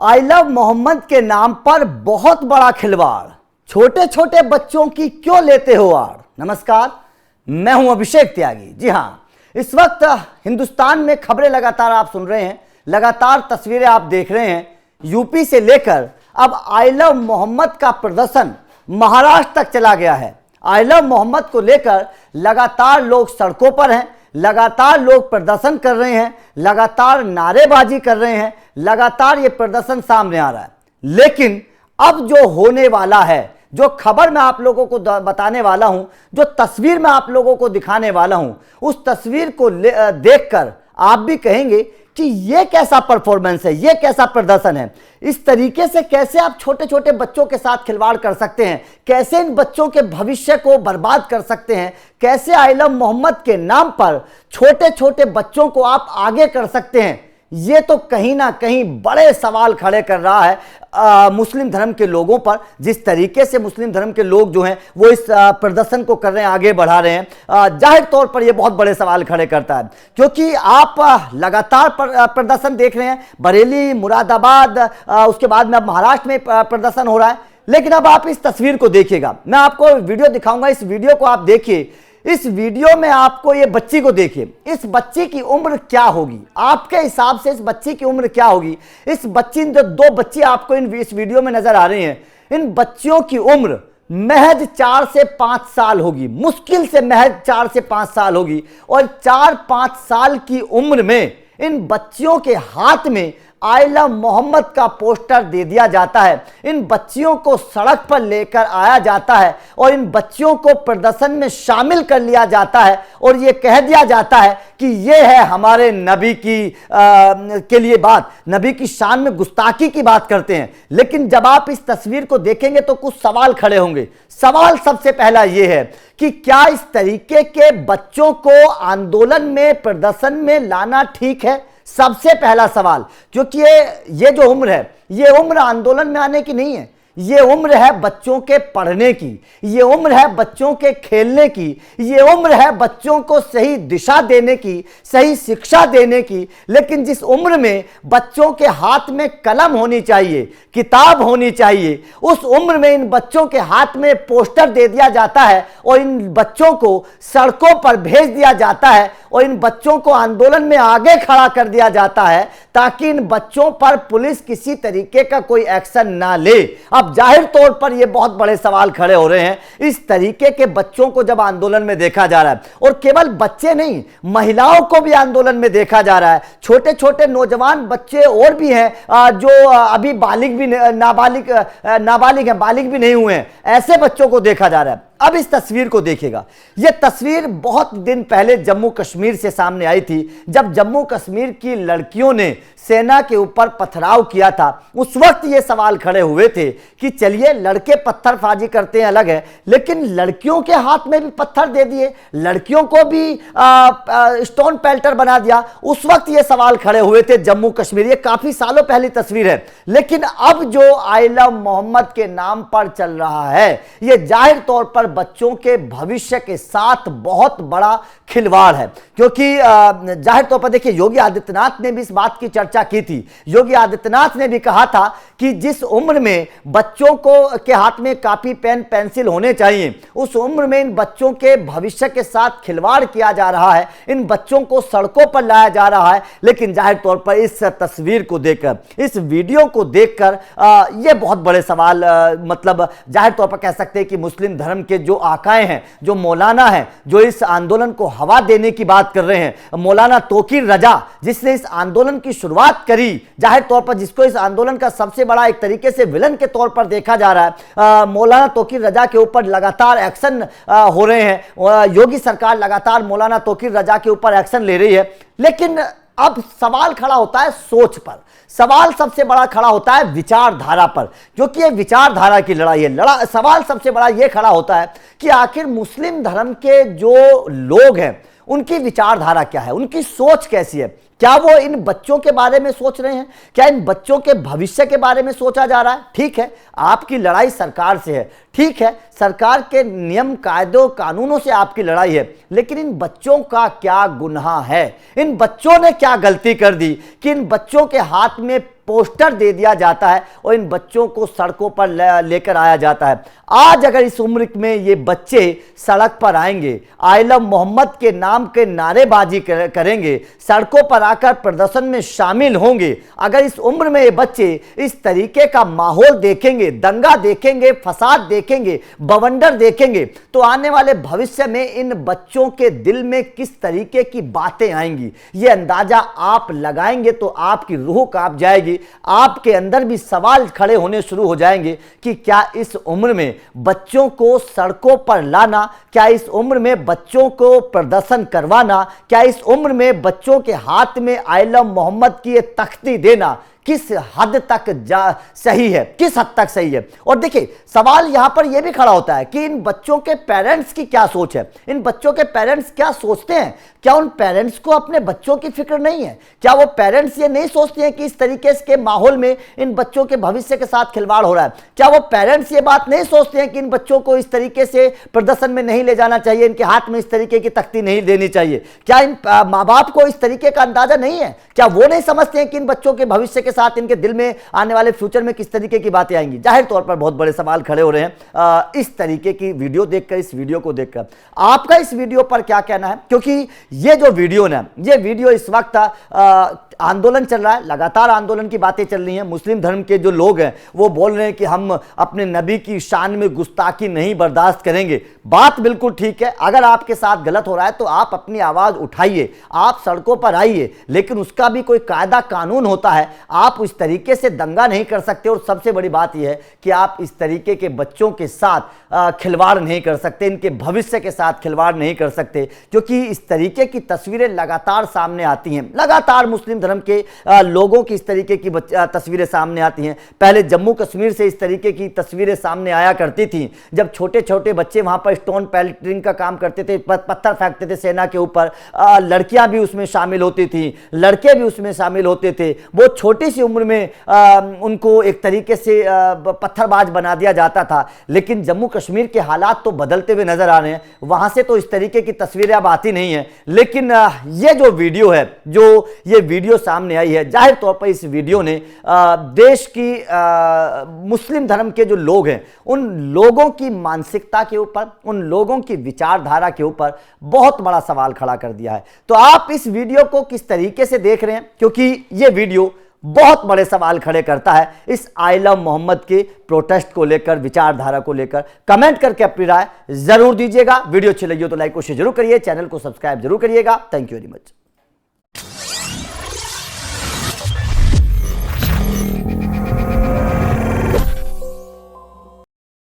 I love Mohammad के नाम पर बहुत बड़ा खिलवाड़, छोटे छोटे बच्चों की क्यों लेते हो आड़। नमस्कार, मैं हूं अभिषेक त्यागी। जी हां, इस वक्त हिंदुस्तान में खबरें लगातार आप सुन रहे हैं, लगातार तस्वीरें आप देख रहे हैं। यूपी से लेकर अब आई लव मोहम्मद का प्रदर्शन महाराष्ट्र तक चला गया है। आई लव मोहम्मद को लेकर लगातार लोग सड़कों पर हैं, लगातार लोग प्रदर्शन कर रहे हैं, लगातार नारेबाजी कर रहे हैं, लगातार ये प्रदर्शन सामने आ रहा है। लेकिन अब जो होने वाला है, जो खबर मैं आप लोगों को बताने वाला हूं, जो तस्वीर मैं आप लोगों को दिखाने वाला हूं, उस तस्वीर को देखकर आप भी कहेंगे कि ये कैसा परफॉर्मेंस है, ये कैसा प्रदर्शन है। इस तरीके से कैसे आप छोटे छोटे बच्चों के साथ खिलवाड़ कर सकते हैं, कैसे इन बच्चों के भविष्य को बर्बाद कर सकते हैं, कैसे आई लव मोहम्मद के नाम पर छोटे छोटे बच्चों को आप आगे कर सकते हैं। ये तो कहीं ना कहीं बड़े सवाल खड़े कर रहा है मुस्लिम धर्म के लोगों पर। जिस तरीके से मुस्लिम धर्म के लोग जो हैं वो इस प्रदर्शन को कर रहे हैं, आगे बढ़ा रहे हैं, जाहिर तौर पर ये बहुत बड़े सवाल खड़े करता है। क्योंकि आप लगातार प्रदर्शन देख रहे हैं, बरेली, मुरादाबाद, उसके बाद में अब महाराष्ट्र में प्रदर्शन हो रहा है। लेकिन अब आप इस तस्वीर को देखिएगा, मैं आपको वीडियो दिखाऊंगा, इस वीडियो को आप देखिए। इस वीडियो में आपको ये बच्ची को देखिए, इस बच्ची की उम्र क्या होगी, आपके हिसाब से इस बच्ची की उम्र क्या होगी। इस बच्ची, जो दो बच्ची आपको इस वीडियो में नजर आ रही हैं, इन बच्चियों की उम्र महज 4 से 5 साल होगी, मुश्किल से महज 4 से 5 साल होगी। और 4-5 साल की उम्र में इन बच्चियों के हाथ में आई लव मोहम्मद का पोस्टर दे दिया जाता है, इन बच्चियों को सड़क पर लेकर आया जाता है और इन बच्चियों को प्रदर्शन में शामिल कर लिया जाता है और ये कह दिया जाता है कि ये है हमारे नबी की के लिए बात, नबी की शान में गुस्ताखी की बात करते हैं। लेकिन जब आप इस तस्वीर को देखेंगे तो कुछ सवाल खड़े होंगे। सवाल सबसे पहला ये है कि क्या इस तरीके के बच्चों को आंदोलन में, प्रदर्शन में लाना ठीक है? सबसे पहला सवाल, क्योंकि ये जो उम्र है, ये उम्र आंदोलन में आने की नहीं है, ये उम्र है बच्चों के पढ़ने की, ये उम्र है बच्चों के खेलने की, ये उम्र है बच्चों को सही दिशा देने की, सही शिक्षा देने की। लेकिन जिस उम्र में बच्चों के हाथ में कलम होनी चाहिए, किताब होनी चाहिए, उस उम्र में इन बच्चों के हाथ में पोस्टर दे दिया जाता है और इन बच्चों को सड़कों पर भेज दिया जाता है और इन बच्चों को आंदोलन में आगे खड़ा कर दिया जाता है ताकि इन बच्चों पर पुलिस किसी तरीके का कोई एक्शन ना ले। अब जाहिर तौर पर यह बहुत बड़े सवाल खड़े हो रहे हैं। इस तरीके के बच्चों को जब आंदोलन में देखा जा रहा है, और केवल बच्चे नहीं, महिलाओं को भी आंदोलन में देखा जा रहा है, छोटे छोटे नौजवान बच्चे और भी हैं जो अभी बालिग भी नाबालिग हैं, बालिग भी नहीं हुए हैं, ऐसे बच्चों को देखा जा रहा है। अब इस तस्वीर को देखिएगा। यह तस्वीर बहुत दिन पहले जम्मू कश्मीर से सामने आई थी, जब जम्मू कश्मीर की लड़कियों ने सेना के ऊपर पथराव किया था। उस वक्त ये सवाल खड़े हुए थे कि चलिए लड़के पत्थरबाजी करते हैं अलग है, लेकिन लड़कियों के हाथ में भी पत्थर दे दिए, लड़कियों को भी स्टोन पेल्टर बना दिया। उस वक्त ये सवाल खड़े हुए थे जम्मू कश्मीर, ये काफी सालों पहली तस्वीर है। लेकिन अब जो आई लव मोहम्मद के नाम पर चल रहा है, ये जाहिर तौर पर बच्चों के भविष्य के साथ बहुत बड़ा खिलवाड़ है। क्योंकि जाहिर तौर पर देखिए, योगी आदित्यनाथ ने भी इस बात की चर्चा की थी। योगी आदित्यनाथ ने भी कहा था कि जिस उम्र में बच्चों को के हाथ में कापी, पेन, पेंसिल होने चाहिए, उस उम्र में इन बच्चों के भविष्य के साथ खिलवाड़ किया जा रहा है, इन बच्चों को सड़कों पर लाया जा रहा है। लेकिन जाहिर तौर पर इस तस्वीर को देखकर, इस वीडियो को देखकर यह बहुत बड़े सवाल, मतलब जाहिर तौर पर कह सकते हैं कि मुस्लिम धर्म के जो आकाए हैं, जो मौलाना हैं, जो इस आंदोलन को हवा देने की बात कर रहे हैं, मौलाना तोकीर रजा, जिसने इस आंदोलन की शुरुआत करी, जाहिर तौर पर जिसको इस आंदोलन का सबसे बड़ा एक तरीके से विलन के तौर पर देखा जा रहा है, मौलाना तोकीर रजा के ऊपर लगातार एक्शन हो रहे हैं। योगी सरकार लगातार मौलाना तोकीर रजा के ऊपर एक्शन ले रही है। लेकिन अब सवाल खड़ा होता है सोच पर, सवाल सबसे बड़ा खड़ा होता है विचारधारा पर, क्योंकि ये विचारधारा की लड़ाई है। सवाल सबसे बड़ा ये खड़ा होता है कि आखिर मुस्लिम धर्म के जो लोग हैं उनकी विचारधारा क्या है, उनकी सोच कैसी है। क्या वो इन बच्चों के बारे में सोच रहे हैं? क्या इन बच्चों के भविष्य के बारे में सोचा जा रहा है? ठीक है, आपकी लड़ाई सरकार से है, ठीक है, सरकार के नियम, कायदों, कानूनों से आपकी लड़ाई है, लेकिन इन बच्चों का क्या गुनाह है? इन बच्चों ने क्या गलती कर दी कि इन बच्चों के हाथ में पोस्टर दे दिया जाता है और इन बच्चों को सड़कों पर लेकर आया जाता है। आज अगर इस उम्र में ये बच्चे सड़क पर आएंगे, आई लव मोहम्मद के नाम के नारेबाजी करेंगे, सड़कों पर आकर प्रदर्शन में शामिल होंगे, अगर इस उम्र में ये बच्चे इस तरीके का माहौल देखेंगे, दंगा देखेंगे, फसाद देखेंगे, बवंडर देखेंगे, तो आने वाले भविष्य में इन बच्चों के दिल में किस तरीके की बातें आएंगी, ये अंदाजा आप लगाएंगे तो आपकी रूह कांप जाएगी। आपके अंदर भी सवाल खड़े होने शुरू हो जाएंगे कि क्या इस उम्र में बच्चों को सड़कों पर लाना, क्या इस उम्र में बच्चों को प्रदर्शन करवाना, क्या इस उम्र में बच्चों के हाथ में आई लव मोहम्मद की ये तख्ती देना किस हद तक सही है, किस हद तक सही है। और देखिए सवाल यहां पर यह भी खड़ा होता है कि इन बच्चों के पेरेंट्स की क्या सोच है, इन बच्चों के पेरेंट्स क्या सोचते हैं, क्या उन पेरेंट्स को अपने बच्चों की फिक्र नहीं है, क्या वो पेरेंट्स ये नहीं सोचते हैं कि इस तरीके के माहौल में इन बच्चों के भविष्य के साथ खिलवाड़ हो रहा है, क्या वो पेरेंट्स ये बात नहीं सोचते हैं कि इन बच्चों को इस तरीके से प्रदर्शन में नहीं ले जाना चाहिए, इनके हाथ में इस तरीके की तख्ती नहीं देनी चाहिए, क्या इन माँ बाप को इस तरीके का अंदाजा नहीं है, क्या वो नहीं समझते हैं कि इन बच्चों के भविष्य के साथ इनके दिल में आने वाले फ्यूचर में किस तरीके की बातें आएंगी। जाहिर तौर पर बहुत बड़े सवाल खड़े हो रहे हैं इस तरीके की वीडियो देखकर, इस वीडियो को देखकर। आपका इस वीडियो पर क्या कहना है, क्योंकि ये जो वीडियो ना, ये वीडियो इस वक्त आंदोलन चल रहा है, लगातार आंदोलन की बातें चल रही हैं, मुस्लिम धर्म के जो लोग हैं वो बोल रहे हैं कि हम अपने नबी की शान में गुस्ताखी नहीं बर्दाश्त करेंगे। बात बिल्कुल ठीक है, अगर आपके साथ गलत हो रहा है तो आप अपनी आवाज उठाइए, आप सड़कों पर आइए, लेकिन उसका भी कोई कायदा कानून होता है। आप इस तरीके से दंगा नहीं कर सकते, और सबसे बड़ी बात यह है कि आप इस तरीके के बच्चों के साथ खिलवाड़ नहीं कर सकते, इनके भविष्य के साथ खिलवाड़ नहीं कर सकते, क्योंकि इस तरीके की तस्वीरें लगातार सामने आती हैं, लगातार मुस्लिम धर्म के लोगों की इस तरीके की तस्वीरें सामने आती हैं। पहले जम्मू कश्मीर से इस तरीके की तस्वीरें सामने आया करती थी, जब छोटे छोटे बच्चे वहां पर स्टोन पेल्टिंग का काम करते थे, पत्थर फेंकते थे सेना के ऊपर, लड़कियां भी उसमें शामिल होती थी, लड़के भी उसमें शामिल होते थे। वो छोटी सी उम्र में उनको एक तरीके से पत्थरबाज बना दिया जाता था। लेकिन जम्मू कश्मीर के हालात तो बदलते हुए नजर आ रहे हैं, वहां से तो इस तरीके की तस्वीरें अब आती नहीं है। लेकिन ये जो वीडियो है, जो ये वीडियो सामने आई है, जाहिर तौर पर इस वीडियो ने देश की मुस्लिम धर्म के जो लोग हैं उन लोगों की मानसिकता के ऊपर, उन लोगों की विचारधारा के ऊपर बहुत बड़ा सवाल खड़ा कर दिया है। तो आप इस वीडियो को किस तरीके से देख रहे हैं, क्योंकि यह वीडियो बहुत बड़े सवाल खड़े करता है इस आई लव मोहम्मद के प्रोटेस्ट को लेकर, विचारधारा को लेकर। कमेंट करके अपनी राय जरूर दीजिएगा। वीडियो अच्छी लगी हो तो लाइक को शेयर जरूर करिए, चैनल को सब्सक्राइब जरूर करिएगा। Thank you very much.